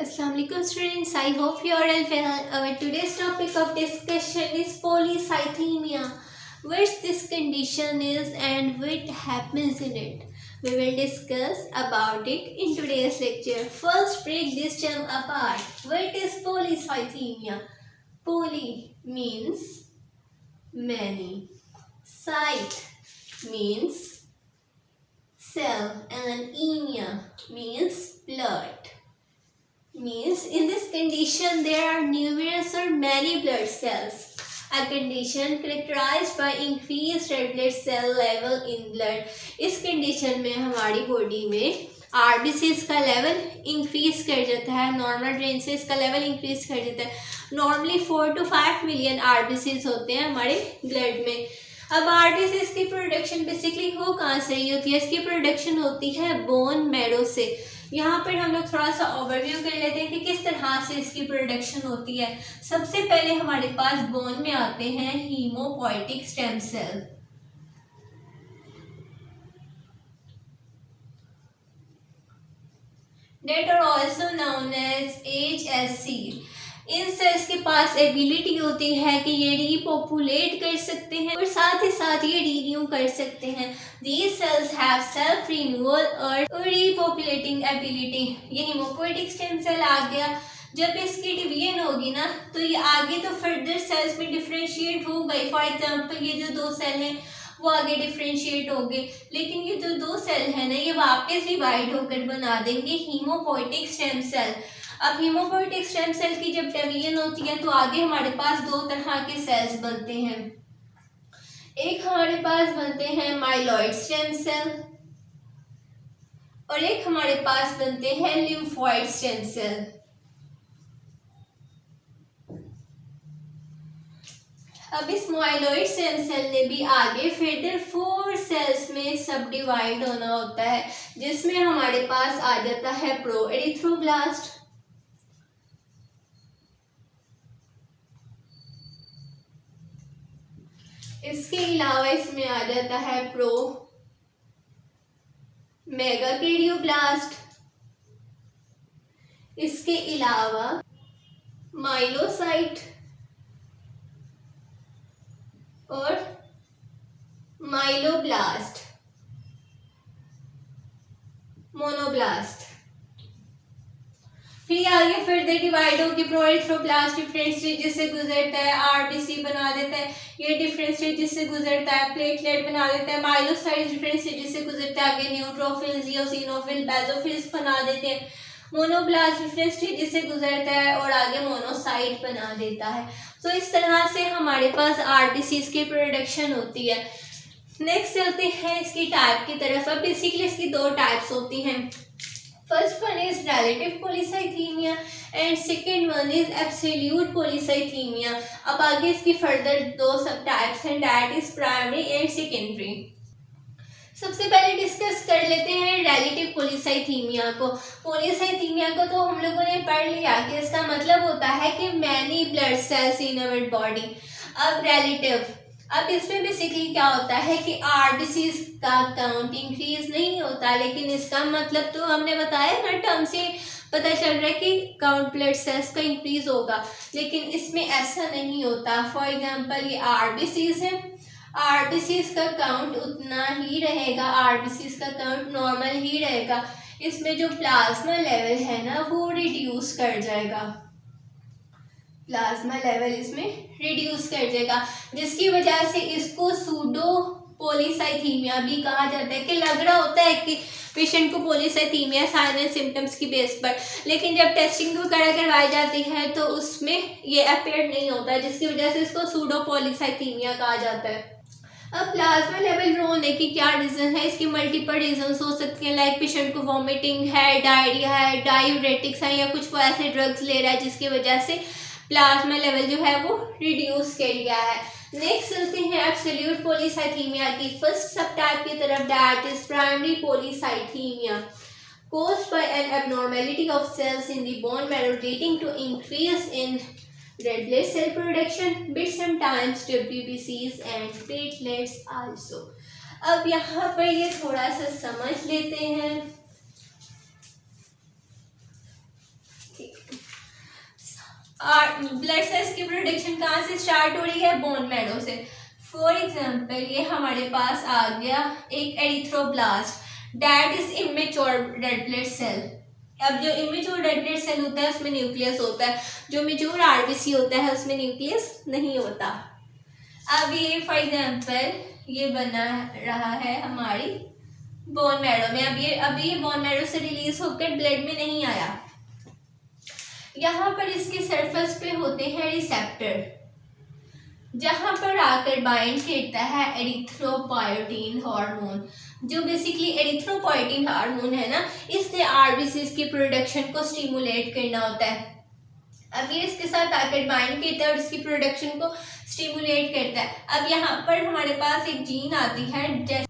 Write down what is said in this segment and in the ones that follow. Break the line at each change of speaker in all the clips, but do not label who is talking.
Assalamu alaikum students, I hope you are all well. Our today's topic of discussion is polycythemia. What this condition is and what happens in it. We will discuss about it in today's lecture. First, break this term apart. What is polycythemia? Poly means many. Cyte means cell and emia means blood. Means in this condition there are numerous or many blood cells. A condition characterized by increased red blood cell level in blood. इस condition में हमारी body में RBCs का level increase कर जाता है, normal range से इसका लेवल इंक्रीज कर जाता है। नॉर्मली 4 to 5 मिलियन आरबीसीज होते हैं हमारे ब्लड में। अब आरबीसीज की प्रोडक्शन बेसिकली हो कहाँ से रही होती है? इसकी प्रोडक्शन होती है बोन मैरो से। यहाँ पर हम लोग थोड़ा सा ओवरव्यू कर लेते हैं कि किस तरह से इसकी प्रोडक्शन होती है। सबसे पहले हमारे पास बोन में आते हैं hemopoietic stem cell. That are also known as HSC। इन सेल्स के पास एबिलिटी होती है कि ये रीपॉपुलेट कर सकते हैं और साथ ही साथ ये रीन्यू कर सकते हैं। These cells have self renewal और रीपॉपुलेटिंग एबिलिटी। ये हीमोपोइटिक स्टेम सेल आ गया, जब इसकी डिवीजन होगी ना तो ये आगे तो फर्दर सेल्स में डिफरेंशिएट हो गई। फॉर एग्जांपल ये जो दो सेल हैं वो आगे डिफरेंशिएट हो गए, लेकिन ये जो दो सेल है ना ये वापस डिवाइड होकर बना देंगे हीमोपोइटिक स्टेम सेल। अब हीमोपोइटिक स्टेम सेल की जब डिवीजन होती है तो आगे हमारे पास दो तरह के सेल्स बनते हैं। एक हमारे पास बनते हैं माइलॉइड स्टेम सेल और एक हमारे पास बनते हैं लिम्फोइड स्टेम सेल। अब इस माइलॉइड स्टेम सेल ने भी आगे फिर 4 सेल्स में सब डिवाइड होना होता है, जिसमें हमारे पास आ जाता है प्रो एरिथ्रोब्लास्ट, इसके अलावा इसमें आ जाता है प्रो मेगाकैरियोब्लास्ट, इसके अलावा माइलोसाइट और माइलोब्लास्ट, मोनोब्लास्ट। फिर आगे फर्दर डिवाइड होकर प्रोएरिथ्रोब्लास्ट डिफरेंट स्टेजेस से गुजरता है, आरबीसी बना देता है, ये डिफरेंट स्टेजेस से गुजरता है, प्लेटलेट बना देता है, माइलोसाइट्स डिफरेंट स्टेजेस से गुजरता है, आगे न्यूट्रोफिल्स, इओसिनोफिल, बेसोफिल्स बना देते हैं, मोनोब्लास्ट डिफरेंट स्टेजेस से गुजरता है और आगे मोनोसाइट बना देता है। तो इस तरह से हमारे पास आरबीसीज की प्रोडक्शन होती है। नेक्स्ट चलते हैं इसकी टाइप की तरफ। अब बेसिकली इसकी दो टाइप्स होती हैं। First one is relative polycythaemia and second one is absolute polycythaemia. अब आगे इसकी फर्दर दो सब टाइप्स हैं, that is primary and secondary. सबसे पहले डिस्कस कर लेते हैं रिलेटिव पॉलीसाइथीमिया को। पॉलीसाइथीमिया को तो हम लोगों ने पढ़ लिया कि इसका मतलब होता है कि many blood cells in our body. अब रिलेटिव, अब इसमें बेसिकली क्या होता है कि आरबीसीज का काउंट इंक्रीज नहीं होता, लेकिन इसका मतलब तो हमने बताया ना, टर्म से पता चल रहा है कि काउंट ब्लड सेल्स का इंक्रीज होगा, लेकिन इसमें ऐसा नहीं होता। फॉर एग्जांपल ये आरबीसीज है, आरबीसीज का काउंट उतना ही रहेगा, आरबीसीज का काउंट नॉर्मल ही रहेगा। इसमें जो प्लाज्मा लेवल है ना वो रिड्यूस कर जाएगा, प्लाज्मा लेवल इसमें रिड्यूस कर जाएगा, जिसकी वजह से इसको सूडो पॉलीसाइथीमिया भी कहा जाता है। कि लग रहा होता है कि पेशेंट को पॉलीसाइथीमिया साइन एंड सिम्टम्स की बेस पर, लेकिन जब टेस्टिंग वगैरह करवाई जाती है तो उसमें ये अपेयर नहीं होता है, जिसकी वजह से इसको सूडो पॉलीसाइथीमिया कहा जाता है। अब प्लाज्मा लेवल लो होने की क्या रीज़न है? इसकी मल्टीपल रीजंस हो सकती हैं, लाइक पेशेंट को वॉमिटिंग है, डायरिया है, डायूरेटिक्स है, या कुछ वो ऐसे ड्रग्स ले रहा है जिसकी वजह से प्लाज्मा लेवल जो है वो रिड्यूस कर गया है। नेक्स्ट चलते हैं एब्सोल्यूट पॉलीसाइथीमिया की फर्स्ट सब टाइप की तरफ, that is primary polycythaemia caused by an abnormality of cells in the bone marrow leading to increase in red blood cell production but sometimes WBCs and platelets also। अब यहाँ पर ये थोड़ा सा समझ लेते हैं। ठीक, ब्लड सेल्स की प्रोडक्शन कहाँ से स्टार्ट हो रही है? बोन मैरो से। फॉर एग्जाम्पल ये हमारे पास आ गया एक erythroblast, that is immature red blood cell. अब जो इमेच्योर रेड ब्लड सेल होता है उसमें न्यूक्लियस होता है, जो मेच्योर आरबीसी होता है उसमें न्यूक्लियस नहीं होता। अब ये फॉर एग्जाम्पल ये बना रहा है हमारी बोन मैरो में। अभी ये बोन मैरो से रिलीज होकर ब्लड में नहीं आया। यहाँ पर इसके सरफेस पे होते हैं रिसेप्टर, जहां पर आकर बाइंड करता है एरिथ्रोपोएटिन हार्मोन, जो बेसिकली एरिथ्रोपोएटिन हार्मोन है ना, इससे आरबीसीज की प्रोडक्शन को स्टिमुलेट करना होता है। अब ये इसके साथ आकर बाइंड करता है और इसकी प्रोडक्शन को स्टिमुलेट करता है। अब यहाँ पर हमारे पास एक जीन आती है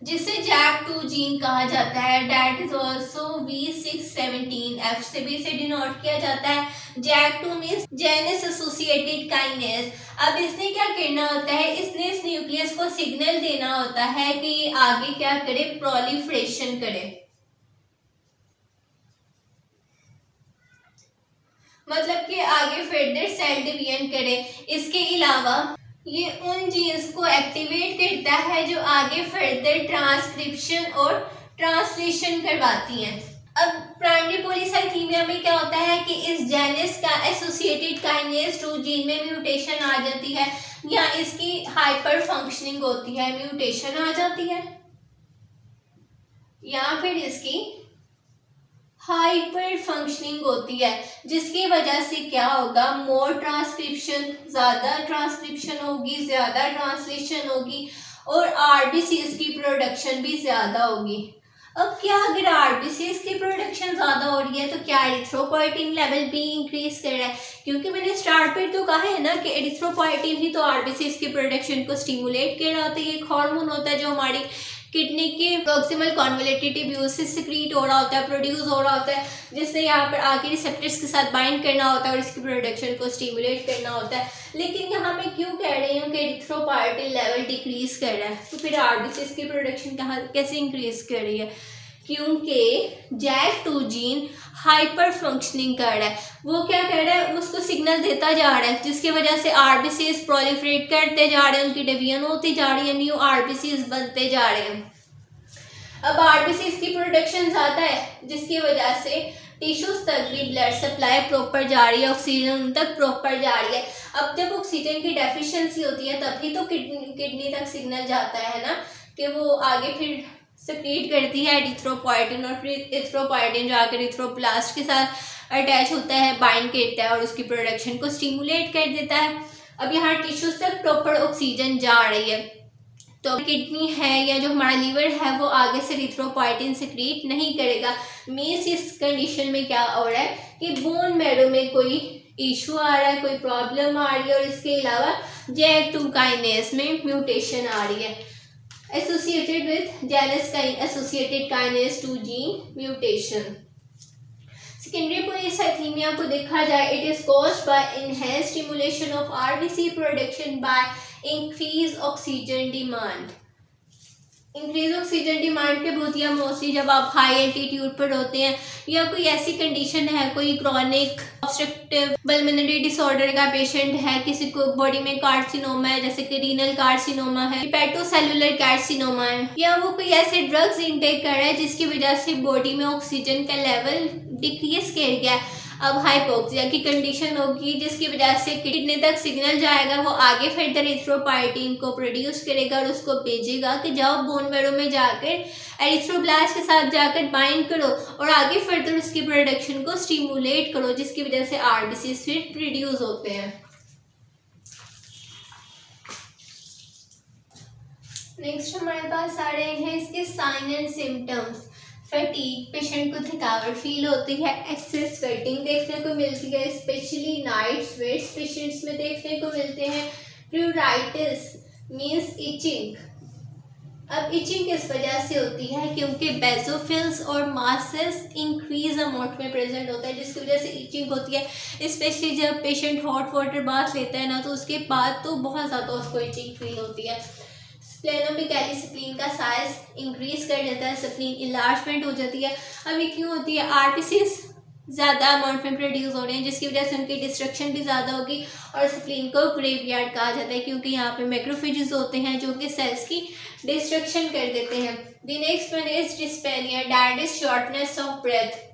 जिसे JAK2 जीन कहा जाता है, डेट इज ऑल्सो V617F से भी इसे डिनोट किया जाता है। JAK2 means Jannes associated kinase. अब इसने क्या करना होता है, इसने इस न्यूक्लियस को सिग्नल देना होता है कि ये आगे क्या करे, प्रोलिफरेशन करे, मतलब कि आगे फर्दर सेल डिवीजन करे। इसके अलावा ये उन जीन्स को एक्टिवेट करता है जो आगे फर्दर ट्रांसक्रिप्शन और ट्रांसलेशन करवाती हैं। अब प्राइमरी पॉलीसाइथीमिया में क्या होता है कि इस जेनेस का एसोसिएटेड काइनेज 2 जीन में म्यूटेशन आ जाती है या इसकी हाइपर फंक्शनिंग होती है, म्यूटेशन आ जाती है, या फिर इसकी हाइपर फंक्शनिंग होती है, जिसकी वजह से क्या होगा, मोर ट्रांसक्रिप्शन, ज़्यादा ट्रांसक्रिप्शन होगी, ज़्यादा ट्रांसलेशन होगी और आरबीसीज की प्रोडक्शन भी ज़्यादा होगी। अब क्या अगर आरबीसीज की प्रोडक्शन ज़्यादा हो रही है तो क्या एरिथ्रोपोएटिन लेवल भी इंक्रीज कर रहा है? क्योंकि मैंने स्टार्ट पर तो कहा है ना कि एरिथ्रोपोएटिन ही तो आरबीसीज की प्रोडक्शन को स्टिमुलेट कर रहा होता है। एक हार्मोन होता है जो हमारी किडनी के प्रॉक्सिमल कॉन्वोलेटेड ट्यूब्यूल से सिक्रीट हो रहा होता है, प्रोड्यूस हो रहा होता है, जिससे यहाँ पर आके रिसेप्टर्स के साथ बाइंड करना होता है और इसकी प्रोडक्शन को स्टिमुलेट करना होता है। लेकिन यहाँ मैं क्यों कह रही हूँ कि एरिथ्रोपोएटिन लेवल डिक्रीज कर रहा है, तो फिर आरबीसीज की प्रोडक्शन कहाँ कैसे इंक्रीज कर रही है? क्योंकि JAK2 जीन हाइपर फंक्शनिंग कर रहा है। वो क्या कर रहा है, उसको सिग्नल देता जा रहा है, जिसकी वजह से आरबीसीज प्रोलिफरेट करते जा रहे हैं, उनकी डिवीजन होती जा रही है, न्यू आरबीसीज बनते जा रहे हैं। अब आरबीसीज की प्रोडक्शन ज़्यादा है, जिसकी वजह से टिश्यूज तक भी ब्लड सप्लाई प्रॉपर जा रही है, ऑक्सीजन उन तक प्रॉपर जा रही है। अब जब ऑक्सीजन की डेफिशिएंसी होती है तभी तो किडनी तक सिग्नल जाता है ना, कि वो आगे फिर सिक्रीट करती है एरिथ्रोपोएटिन, और फिर एरिथ्रोपोएटिन जाकर एरिथ्रोब्लास्ट के साथ अटैच होता है, बाइंड करता है और उसकी प्रोडक्शन को स्टिमुलेट कर देता है। अब यहाँ टिश्यूज तक प्रॉपर ऑक्सीजन जा रही है, तो किडनी है या जो हमारा लीवर है वो आगे से एरिथ्रोपोएटिन सिक्रीट नहीं करेगा। मीन्स इस कंडीशन में क्या हो रहा है कि बोन मैरो में कोई इशू आ रहा है, कोई प्रॉब्लम आ रही है, और इसके अलावा JAK2 काइनेज में म्यूटेशन आ रही है associated with Janus associated kinase 2 gene mutation. Secondary polycythemia को देखा जाए, it is caused by enhanced stimulation of RBC production by increased oxygen demand. Increase oxygen demand के बहुत या मोस्टली जब आप हाई एल्टीट्यूड पर होते हैं या कोई ऐसी कंडीशन है, कोई क्रॉनिक ऑब्स्ट्रक्टिव पल्मोनरी डिसऑर्डर का पेशेंट है, किसी को बॉडी में कार्सिनोमा है जैसे कि रीनल कार्सिनोमा है, हेपेटोसेलुलर कार्सिनोमा है, या वो कोई ऐसे ड्रग्स इनटेक कर रहा है जिसकी वजह से बॉडी में ऑक्सीजन का लेवल डिक्रीज कर गया। अब हाइपोक्सिया की कंडीशन होगी जिसकी वजह से किडनी तक सिग्नल जाएगा, वो आगे फर्दर एरिथ्रोपोएटिन को प्रोड्यूस करेगा और उसको भेजेगा कि जाओ बोन मैरो में जाकर एरिथ्रोब्लास्ट के साथ जाकर बाइंड करो और आगे फर्दर उसकी प्रोडक्शन को स्टिमुलेट करो, जिसकी वजह से आरबीसीज फिर प्रोड्यूस होते हैं। नेक्स्ट हमारे पास आ रहे हैं इसके sign and symptoms. Fatigue, patient को थकावट फील होती है, एक्सेस स्वेटिंग देखने को मिलती है, स्पेशली नाइट स्वेट्स पेशेंट्स में देखने को मिलते हैं। प्यूराइटिस मींस इचिंग। अब इचिंग किस वजह से होती है, क्योंकि बेसोफिल्स और मासेस इंक्रीज अमाउंट में प्रेजेंट होता है, जिसकी वजह से इचिंग होती है। स्पेशली जब पेशेंट हॉट वाटर बाथ लेता है ना, तो उसके बाद तो बहुत ज़्यादा उसको इचिंग फील होती है। स्प्लेनोमेगाली, स्प्लीन का साइज इंक्रीज कर देता है, स्प्लीन इलार्जमेंट हो जाती है। अब ये क्यों होती है, आरबीसीज ज़्यादा अमाउंट में प्रोड्यूस हो रहे हैं, जिसकी वजह से उनकी डिस्ट्रक्शन भी ज़्यादा होगी। और स्प्लीन को ग्रेवयार्ड कहा जाता है क्योंकि यहाँ पे मैक्रोफेजेस होते हैं जो कि सेल्स की डिस्ट्रक्शन कर देते हैं। The next one is dyspnea, that is shortness of breath.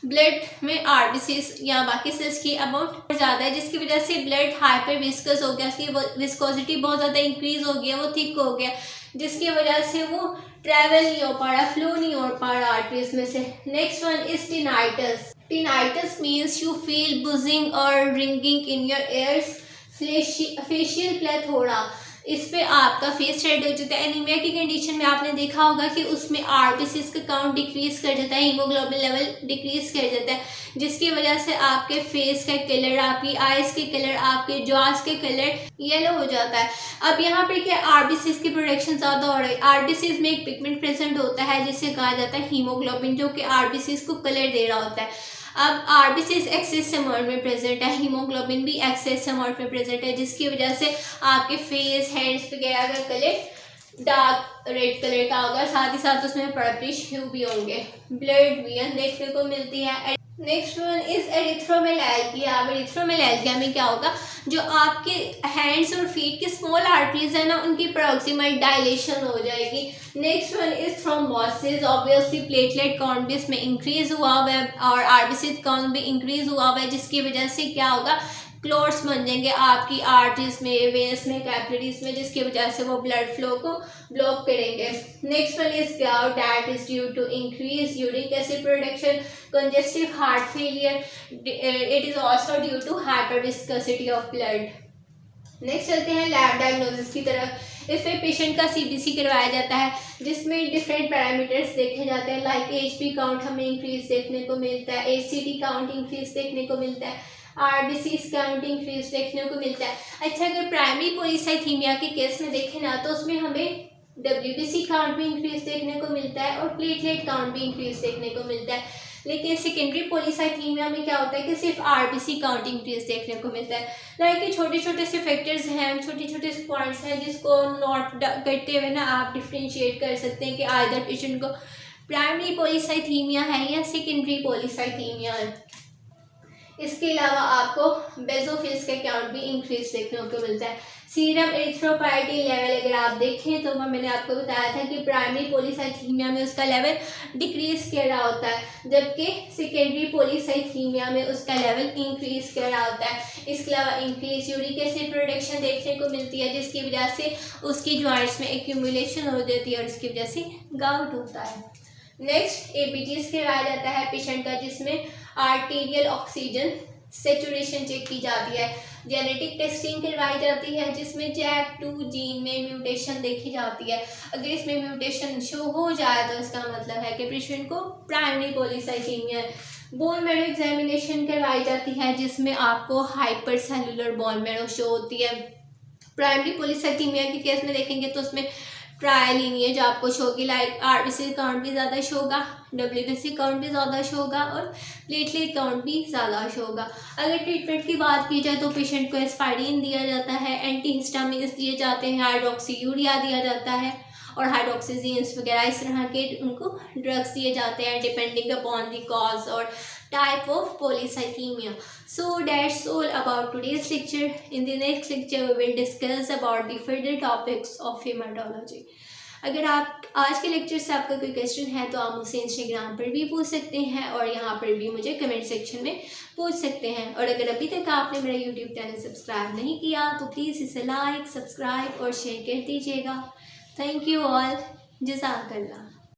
Blood में आरबीसीज या बाकी सेल्स की अमाउंट ज़्यादा है, जिसकी वजह से ब्लड हाइपर विस्कस हो गया, उसकी विस्कोसिटी बहुत ज़्यादा इंक्रीज हो गया, वो थिक हो गया, जिसकी वजह से वो ट्रैवल नहीं हो पा रहा, फ्लो नहीं हो पा रहा आर्टरीज में से। Next one is tinnitus. Tinnitus means you feel buzzing और ringing in your ears, facial plethora, इस पे आपका फेस रेड हो जाता है। एनीमिया की कंडीशन में आपने देखा होगा कि उसमें आरबीसीज का काउंट डिक्रीज कर जाता है, हीमोग्लोबिन लेवल डिक्रीज कर जाता है, जिसकी वजह से आपके फेस का कलर, आपकी आइज के कलर, आपके जॉस के कलर येलो हो जाता है। अब यहाँ पे क्या, आरबीसीज की प्रोडक्शन ज़्यादा हो रही है। आरबीसीज में एक पिगमेंट प्रेजेंट होता है जिसे कहा जाता है हीमोग्लोबिन, जो कि आरबीसीज को कलर दे रहा होता है। अब आरबीसीज एक्सेस अमाउंट में प्रेजेंट है, हीमोग्लोबिन भी एक्सेस अमाउंट में प्रेजेंट है, जिसकी वजह से आपके फेस, हैंड्स वगैरह का कलर डार्क रेड कलर का होगा, साथ ही साथ उसमें पर्पलिश ह्यू भी होंगे। ब्लड वियन देखने को मिलती है। Next one is erythromelalgia. अब एरिथ्रोमेलाल्गिया में क्या होगा, जो आपके हैंड्स और फीट की स्मॉल आर्टरीज है ना, उनकी प्रॉक्सिमल डायलेशन हो जाएगी। Next one is thrombosis. Obviously platelet count भी इसमें इंक्रीज हुआ हुआ है और आरबीसी काउंट भी इंक्रीज हुआ हुआ है, जिसकी वजह से क्या होगा, क्लोट्स बन जाएंगे आपकी आर्टरीज में, वेन्स में, कैपिलरीज में, जिसकी वजह से वो ब्लड फ्लो को ब्लॉक करेंगे। Next one is gout, that is due to increase uric acid production, congestive heart failure, it is also due to hyperviscosity of blood. Next चलते हैं लैब डायग्नोसिस की तरफ। इसमें पेशेंट का CBC करवाया जाता है, जिसमें डिफरेंट पैरामीटर्स देखे जाते हैं, लाइक एचपी काउंट हमें इंक्रीज देखने को मिलता है, एचसीटी काउंट इंक्रीज देखने को मिलता है, आरबीसी काउंट इंक्रीज देखने को मिलता है। अच्छा, अगर प्राइमरी पॉलीसाइथीमिया के केस में देखें ना, तो उसमें हमें डब्ल्यूबीसी काउंट भी इंक्रीज देखने को मिलता है और प्लेटलेट काउंट भी इंक्रीज देखने को मिलता है। लेकिन सेकेंडरी पॉलीसाइथीमिया में क्या होता है कि सिर्फ आरबीसी काउंट इंक्रीज देखने को मिलता है। लाइक छोटे छोटे से फैक्टर्स हैं, छोटे छोटे से पॉइंट्स हैं, जिसको नोट करते हुए ना आप डिफ्रेंशिएट कर सकते हैं कि आइदर पेशेंट को प्राइमरी पॉलीसाइथीमिया है या सेकेंडरी पॉलीसाइथीमिया है। इसके अलावा आपको बेसोफिल्स का काउंट भी इंक्रीज देखने को मिलता है। सीरम एरिथ्रोपोएटिन लेवल अगर आप देखें तो मैंने आपको बताया था कि प्राइमरी पॉलीसाइथीमिया में उसका लेवल डिक्रीज कर रहा होता है, जबकि सेकेंडरी पॉलीसाइथीमिया में उसका लेवल इंक्रीज कर रहा होता है। इसके अलावा इंक्रीज यूरिक एसिड प्रोडक्शन देखने को मिलती है, जिसकी वजह से उसकी जॉइंट्स में एक्यूमुलेशन हो जाती है और इसकी वजह से गाउट होता है। नेक्स्ट एबीटीज करवाया जाता है पेशेंट का, जिसमें आर्टीरियल ऑक्सीजन सेचुरेशन चेक की जाती है। जेनेटिक टेस्टिंग करवाई जाती है, जिसमें JAK2 जीन में म्यूटेशन देखी जाती है। अगर इसमें म्यूटेशन शो हो जाए तो इसका मतलब है कि पेशेंट को प्राइमरी पॉलीसाइथीमिया है। बोन मैरो एग्जामिनेशन करवाई जाती है, जिसमें आपको hyper cellular bone marrow show होती है। प्राइमरी पॉलीसाइथीमिया के केस में देखेंगे तो उसमें ट्रायल लीनिएज आपको शो होगी, लाइक आरबीसी काउंट भी ज़्यादा शो होगा, डब्ल्यूबीसी काउंट भी ज़्यादा शो होगा और प्लेटलेट काउंट भी ज़्यादा शो होगा। अगर ट्रीटमेंट की बात की जाए तो पेशेंट को एस्पाइरिन दिया जाता है, एंटीहिस्टामिन्स दिए जाते हैं, हाइड्रोक्सीयूरिया दिया जाता है और हाइड्रोक्सीजीन्स वगैरह इस तरह के उनको ड्रग्स दिए जाते हैं डिपेंडिंग अपॉन द कॉज और type of polycythemia. So that's all about today's lecture. In the next lecture we will discuss about the further topics of hematology. अगर आप आज के लेक्चर से आपका कोई क्वेश्चन है तो आप मुझसे इंस्टाग्राम पर भी पूछ सकते हैं और यहाँ पर भी मुझे कमेंट सेक्शन में पूछ सकते हैं। और अगर अभी तक आपने मेरा यूट्यूब चैनल सब्सक्राइब नहीं किया तो प्लीज़ इसे लाइक, सब्सक्राइब और शेयर कर दीजिएगा। Thank you all. जज़ाकल्लाह।